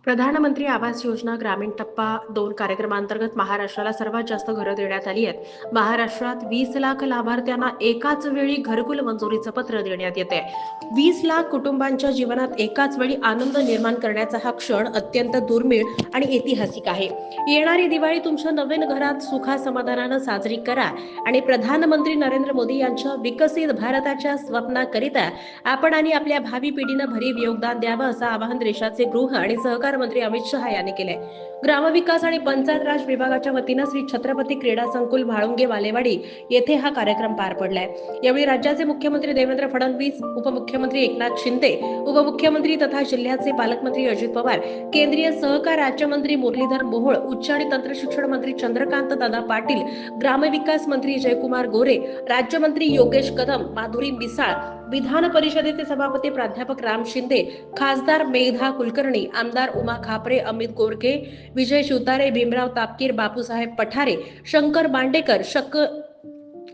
प्रधानमंत्री आवास योजना ग्रामीण टप्पा 2 कार्यक्रमांतर्गत महाराष्ट्राला सर्वात जास्त घरं देण्यात आली आहेत. महाराष्ट्रात 20 लाख लाभार्थ्यांना एकाच वेळी घरकुल मंजुरीचं पत्र देण्यात येते. 20 लाख कुटुंबांच्या जीवनात एकाच वेळी आनंद निर्माण करण्याचा हा क्षण अत्यंत दुर्मिळ आणि ऐतिहासिक आहे. येणारी दिवाळी तुमच्या नवीन घरात सुखासमाधानानं साजरी करा आणि प्रधानमंत्री नरेंद्र मोदी यांच्या विकसित भारताच्या स्वप्नाकरिता आपण आणि आपल्या भावी पिढीनं भरीव योगदान द्यावं असं आवाहन देशाचे गृह आणि सहकार मंत्री अमित शहा यांनी केले. ग्रामविकास आणि पंचायत राज विभागाच्या वतीनं श्री छत्रपती क्रीडा संकुल म्हाळुंगे वालेवाडी येथे हा कार्यक्रम पार पडलाय. यावेळी राज्याचे मुख्यमंत्री देवेंद्र फडणवीस, उपमुख्यमंत्री एकनाथ शिंदे, उपमुख्यमंत्री तथा जिल्ह्याचे पालकमंत्री अजित पवार, केंद्रीय सहकार राज्यमंत्री मुरलीधर मोहोळ, उच्च आणि तंत्र शिक्षण मंत्री चंद्रकांत दादा पाटील, ग्रामविकास मंत्री जयकुमार गोरे, राज्यमंत्री योगेश कदम, माधुरी मिसाळ, विधान परिषदेचे सभापती प्राध्यापक राम शिंदे, खासदार मेधा कुलकर्णी, आमदार उमा खापरे, अमित गोरखे, विजय शिवतारे, भीमराव तापकीर, बापूसाहेब पठारे, शंकर बांडेकर,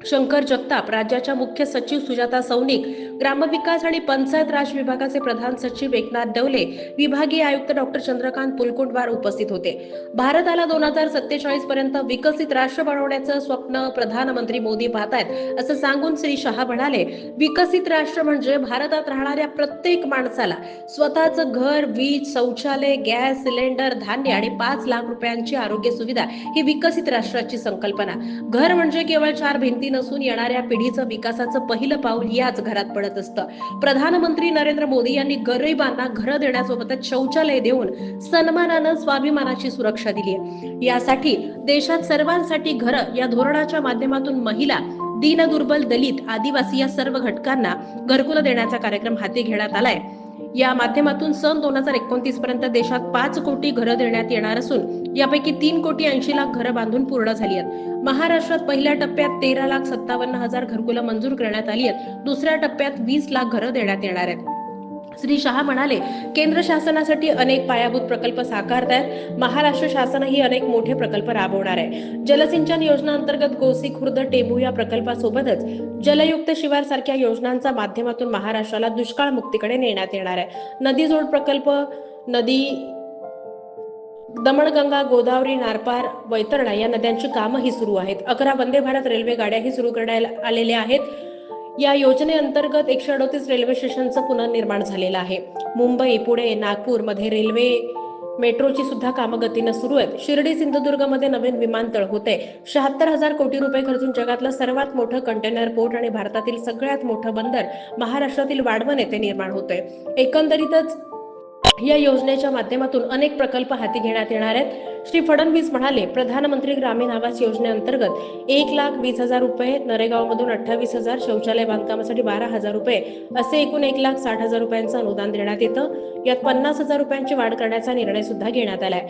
शंकर जगताप, राज्याच्या मुख्य सचिव सुजाता सौनिक, ग्रामविकास आणि पंचायत राज विभागाचे प्रधान सचिव एकनाथ डवले, विभागीय आयुक्त डॉक्टर चंद्रकांत पुलकुंडवार उपस्थित होते. भारताला 2047 पर्यंत विकसित राष्ट्र बनवण्याचं स्वप्न प्रधानमंत्री मोदी पाहतायत असं सांगून श्री शहा म्हणाले, विकसित राष्ट्र म्हणजे भारतात राहणाऱ्या प्रत्येक माणसाला स्वतःचं घर, वीज, शौचालय, गॅस सिलेंडर, धान्य आणि 5 लाख रुपयांची आरोग्य सुविधा ही विकसित राष्ट्राची संकल्पना. घर म्हणजे केवळ 4 भिंती नसून येणाऱ्या पिढीचं विकासाचं पहिलं पाऊल याच घरात पडत असतं. प्रधानमंत्री नरेंद्र मोदी यांनी गरिबांना घरं देण्यासोबतच शौचालय देऊन सन्मानानं स्वाभिमानाची सुरक्षा दिली आहे. यासाठी देशात सर्वांसाठी घरं या धोरणाच्या माध्यमातून महिला, दीनदुर्बल, दलित, आदिवासी या सर्व घटकांना घरकुलं देण्याचा कार्यक्रम हाती घेण्यात आलाय. या माध्यमातून सन 2029 पर्यंत देशात 5 कोटी घरं देण्यात येणार असून यापैकी 3 कोटी 80 लाख घरं बांधून पूर्ण झाली आहेत. महाराष्ट्रात पहिल्या टप्प्यात 13,57,000 घरकुलं मंजूर करण्यात आली आहेत. दुसऱ्या टप्प्यात 20 लाख घरं देण्यात येणार आहेत. श्री शहा म्हणाले, केंद्र शासनासाठी अनेक पायाभूत प्रकल्प साकारत आहेत. महाराष्ट्र शासनही अनेक मोठे प्रकल्प राबवणार आहे. जलसिंचन योजना अंतर्गत गोसी खुर्द टेंभू या प्रकल्पासोबतच जलयुक्त शिवार सारख्या योजनांच्या माध्यमातून महाराष्ट्राला दुष्काळ मुक्तीकडे नेण्यात येणार आहे. नदी जोड प्रकल्प, नदी दमणगंगा, गोदावरी, नारपार, वैतरणा या नद्यांची कामंही सुरू आहेत. 11 वंदे भारत रेल्वे गाड्याही सुरू करण्यात आलेल्या आहेत. या योजनेअंतर्गत 138 रेल्वे स्टेशनचं पुनर्निर्माण झालेलं आहे. मुंबई, पुणे, नागपूर मध्ये रेल्वे मेट्रोची सुद्धा कामं गतीनं सुरू आहेत. शिर्डी, सिंधुदुर्ग मध्ये नवीन विमानतळ होते. 76,000 कोटी रुपये खर्चून जगातलं सर्वात मोठं कंटेनर पोर्ट आणि भारतातील सगळ्यात मोठं बंदर महाराष्ट्रातील वाढवण येथे निर्माण होतंय. एकंदरीतच या योजनेच्या माध्यमातून अनेक प्रकल्प हाती घेण्यात येणार आहेत. श्री फडणवीस म्हणाले, प्रधानमंत्री ग्रामीण आवास योजनेअंतर्गत 1,20,000 रुपये, नरेगावमधून 28,000, शौचालय बांधकामासाठी 12,000 रुपये असे एकूण 1,60,000 रुपयांचं अनुदान देण्यात येतं. यात 50,000 रुपयांची वाढ करण्याचा निर्णय सुद्धा घेण्यात आलाय.